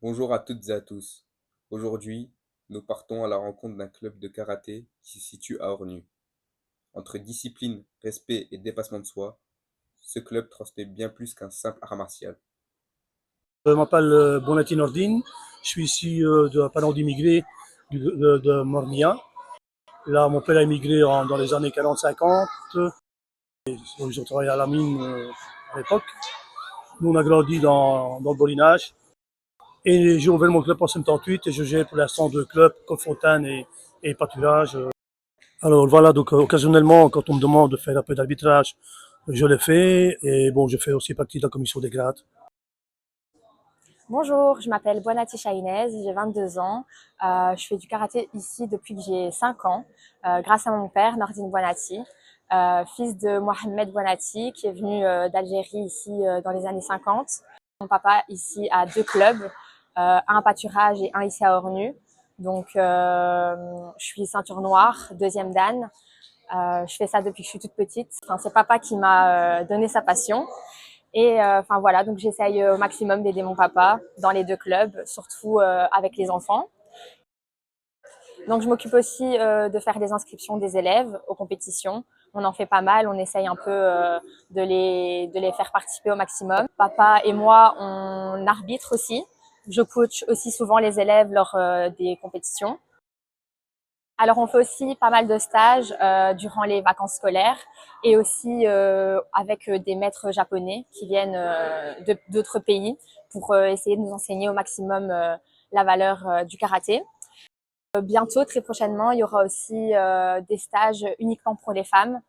Bonjour à toutes et à tous. Aujourd'hui, nous partons à la rencontre d'un club de karaté qui se situe à Ornu. Entre discipline, respect et dépassement de soi, ce club transmet bien plus qu'un simple art martial. Je m'appelle Bonatti Nordine, je suis ici de parents d'immigrés de Mornia. Là, mon père a immigré dans les années 40-50. Ils ont travaillé à la mine à l'époque. Nous, on a grandi dans le borinage. Et j'ai ouvert mon club en 78 et je gère pour l'instant deux clubs, Côte-Fontaine et Pâturage. Alors voilà, donc occasionnellement, quand on me demande de faire un peu d'arbitrage, je le fais. Et bon, je fais aussi partie de la commission des grades. Bonjour, je m'appelle Buonati Chahinez, j'ai 22 ans. Je fais du karaté ici depuis que j'ai 5 ans, grâce à mon père, Nordine Buonati, fils de Mohamed Buonati, qui est venu d'Algérie ici dans les années 50. Mon papa ici a deux clubs, un à Pâturage et un ici à Ornu. Donc, je suis ceinture noire, deuxième dan. Je fais ça depuis que je suis toute petite. Enfin, c'est papa qui m'a donné sa passion. Et enfin voilà, donc j'essaye au maximum d'aider mon papa dans les deux clubs, surtout avec les enfants. Donc je m'occupe aussi de faire des inscriptions des élèves aux compétitions. On en fait pas mal, on essaye un peu de les faire participer au maximum. Papa et moi, on arbitre aussi. Je coach aussi souvent les élèves lors des compétitions. Alors, on fait aussi pas mal de stages durant les vacances scolaires et aussi avec des maîtres japonais qui viennent d'autres pays pour essayer de nous enseigner au maximum la valeur du karaté. Bientôt, très prochainement, il y aura aussi des stages uniquement pour les femmes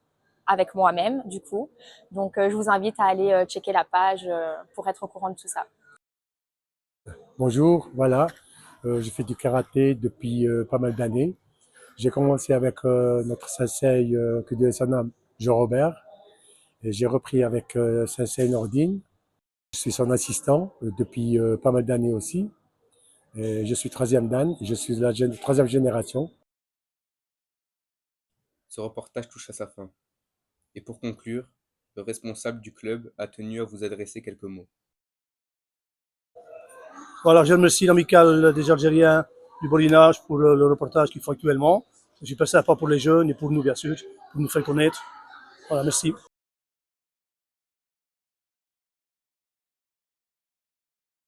avec moi-même, du coup. Donc, je vous invite à aller checker la page pour être au courant de tout ça. Bonjour, voilà, je fais du karaté depuis pas mal d'années. J'ai commencé avec notre sensei, que Dieu son âme, Jean Robert, et j'ai repris avec sensei Nordine. Je suis son assistant depuis pas mal d'années aussi. Et je suis troisième dan, je suis la troisième génération. Ce reportage touche à sa fin. Et pour conclure, le responsable du club a tenu à vous adresser quelques mots. Voilà, je remercie l'amicale des Algériens du Borinage pour le reportage qu'ils font actuellement. C'est super sympa pour les jeunes et pour nous, bien sûr, pour nous faire connaître. Voilà, merci.